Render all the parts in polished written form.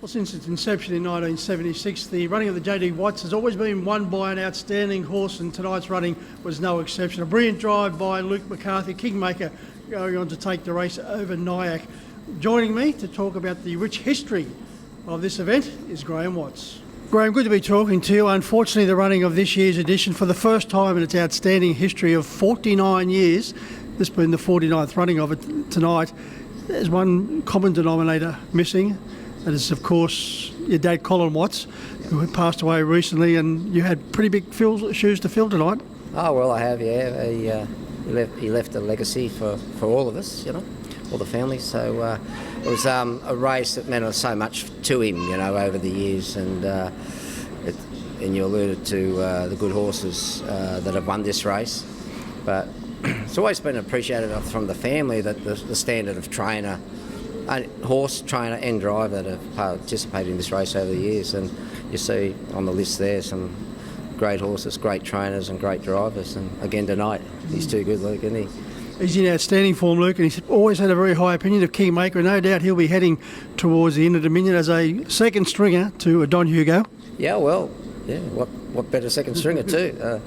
Well, since its inception in 1976, the running of the J.D. Watts has always been won by an outstanding horse, and tonight's running was no exception. A brilliant drive by Luke McCarthy, Kingmaker, going on to take the race over Nyack. Joining me to talk about the rich history of this event is Graeme Watts. Graeme, good to be talking to you. Unfortunately, the running of this year's edition, for the first time in its outstanding history of 49 years, this being the 49th running of it tonight, there's one common denominator missing. That is, of course, your dad, Colin Watts, who had passed away recently, and you had pretty big shoes to fill tonight. Oh, well, I have, yeah. He left a legacy for all of us, all the family. So it was a race that meant so much to him, over the years. And you alluded to the good horses that have won this race. But it's always been appreciated from the family that the standard of trainer, horse trainer and driver that have participated in this race over the years. And you see on the list there some great horses, great trainers and great drivers. And again tonight, he's too good, Luke, isn't he? He's in outstanding form, Luke, and he's always had a very high opinion of Kingmaker, and no doubt he'll be heading towards the Inter Dominion as a second stringer to Don Hugo. Yeah, well, what better second stringer too?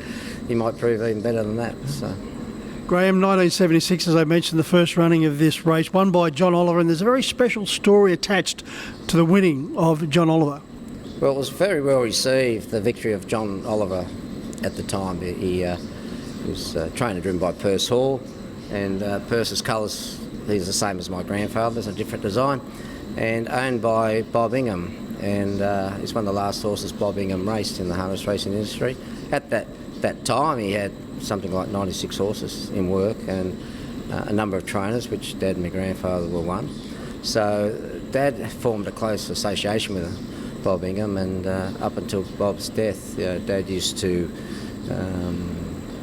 He might prove even better than that. So. Graeme, 1976, as I mentioned, the first running of this race, won by John Oliver, and there's a very special story attached to the winning of John Oliver. Well, it was very well received, the victory of John Oliver at the time. He was trainer driven by Perce Hall, and Perce's colours, these are the same as my grandfather's, a different design, and owned by Bob Ingham. And he's one of the last horses Bob Ingham raced in the harness racing industry. At that time, he had something like 96 horses in work and a number of trainers, which Dad and my grandfather were one. So Dad formed a close association with Bob Ingham, and up until Bob's death, Dad used to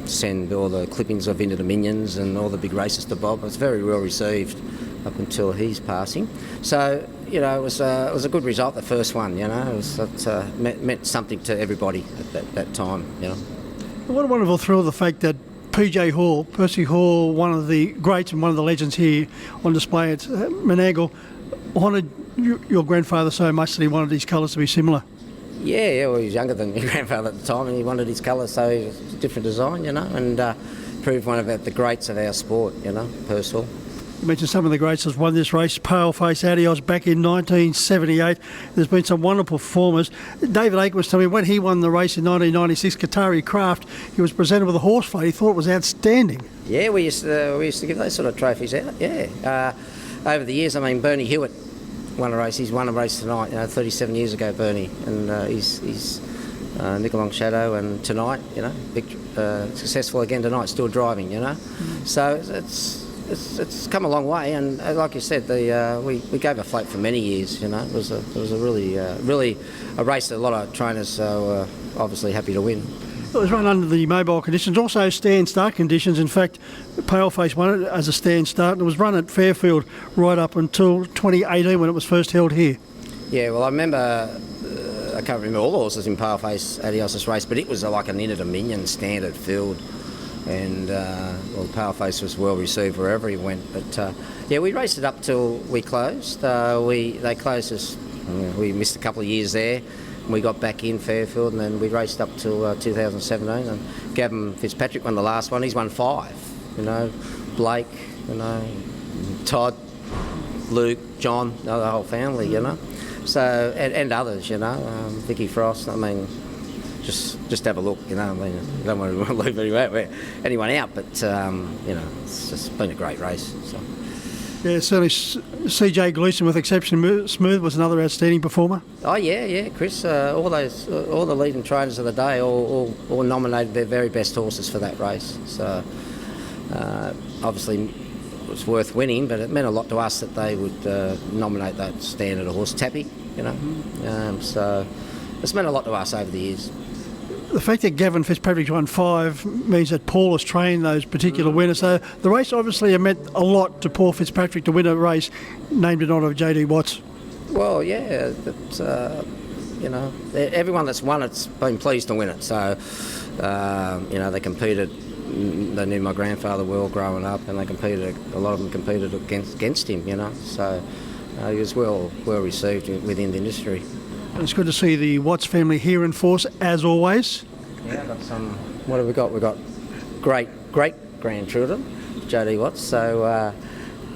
send all the clippings of Inter Dominions and all the big races to Bob. It was very well received up until his passing. So, it was a good result, the first one, It meant something to everybody at that time, What a wonderful thrill, the fact that Percy Hall, one of the greats and one of the legends here on display at Menangle, honoured your grandfather so much that he wanted his colours to be similar. Yeah, well, he was younger than your grandfather at the time, and he wanted his colours, so it was a different design, and proved one of the greats of our sport, Percy Hall. You mentioned some of the greats that won this race. Paleface Adios back in 1978. There's been some wonderful performers. David Aiken was telling me when he won the race in 1996, Qatari Craft, he was presented with a horse fight. He thought it was outstanding. Yeah, we used to give those sort of trophies out, yeah. Over the years, Bernie Hewitt won a race. He's won a race tonight, 37 years ago, Bernie. And he's Nickelong Shadow, and tonight, successful again tonight, still driving, So it's come a long way, and like you said, we gave a float for many years. It was a really a race that a lot of trainers were obviously happy to win. It was run under the mobile conditions, also stand-start conditions. In fact, Paleface won it as a stand-start, and it was run at Fairfield right up until 2018 when it was first held here. Yeah, well, I remember. I can't remember all the horses in Paleface Adios' race, but it was like an Inter Dominion standard field. And Paleface was well received wherever he went. But we raced it up till we closed. They closed us. We missed a couple of years there. And we got back in Fairfield, and then we raced up till 2017. And Gavin Fitzpatrick won the last one. He's won 5. Blake, Todd, Luke, John, the whole family. So and others. Vicky Frost. Just have a look, I don't want to leave anyone out, but, it's just been a great race. So. Yeah, certainly CJ Gleeson with Exception Smooth was another outstanding performer. Oh, yeah, Chris. All the leading trainers of the day all nominated their very best horses for that race. So, obviously, it was worth winning, but it meant a lot to us that they would nominate that standard horse, Tappy, So, it's meant a lot to us over the years. The fact that Gavin Fitzpatrick won 5 means that Paul has trained those particular winners. So the race obviously meant a lot to Paul Fitzpatrick to win a race named in honour of J.D. Watts. Well, yeah, everyone that's won it's been pleased to win it. So, they competed. They knew my grandfather well growing up, and a lot of them competed against him. So He was well received within the industry. And it's good to see the Watts family here in force, as always. Yeah, got some. What have we got? We've got great grandchildren, JD Watts. So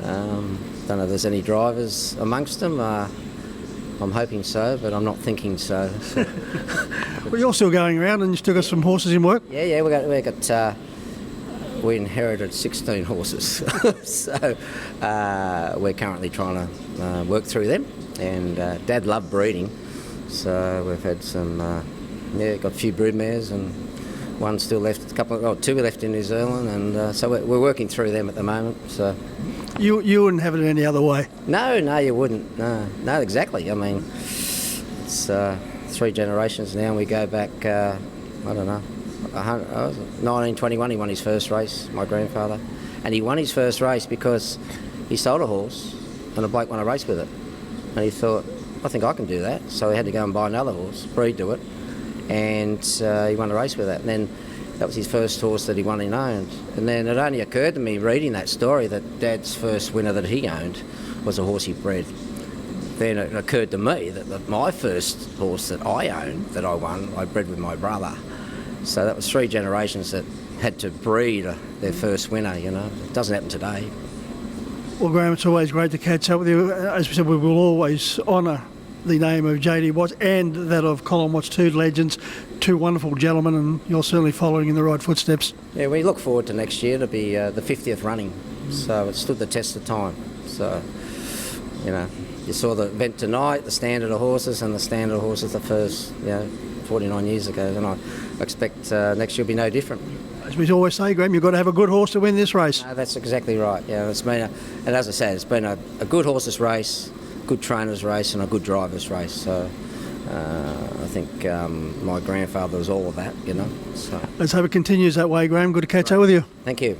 don't know if there's any drivers amongst them. I'm hoping so, but I'm not thinking so. Well, you're still going around, and you still got some horses in work. Yeah. We inherited 16 horses, so we're currently trying to work through them. And Dad loved breeding, so we've had some. Got a few broodmares, and one still left. Two left in New Zealand, and so we're working through them at the moment. So you wouldn't have it any other way. No, you wouldn't. No, exactly. I mean, it's 3 generations now, and we go back. I don't know. 1921 he won his first race, my grandfather, and he won his first race because he sold a horse and a bloke won a race with it, and he thought, I think I can do that, so he had to go and buy another horse, breed to it, and he won a race with that. And then that was his first horse that he won and owned. And then it only occurred to me reading that story that Dad's first winner that he owned was a horse he bred. Then it occurred to me that my first horse that I owned, that I won, I bred with my brother. So that was 3 generations that had to breed their first winner, you know. It doesn't happen today. Well, Graeme, it's always great to catch up with you. As we said, we will always honour the name of JD Watts and that of Colin Watts, 2 legends, 2 wonderful gentlemen, and you're certainly following in the right footsteps. Yeah, we look forward to next year to be the 50th running, so it stood the test of time. So, you know, you saw the event tonight, the Standard of Horses, and the Standard of Horses the first, 49 years ago, and I expect next year will be no different. As we always say, Graeme, you've got to have a good horse to win this race. No, that's exactly right. Yeah, it's been and as I said, it's been a good horses race, good trainers race, and a good drivers race. So I think my grandfather was all of that, you know. So let's hope it continues that way, Graeme. Good to catch up with you. Thank you.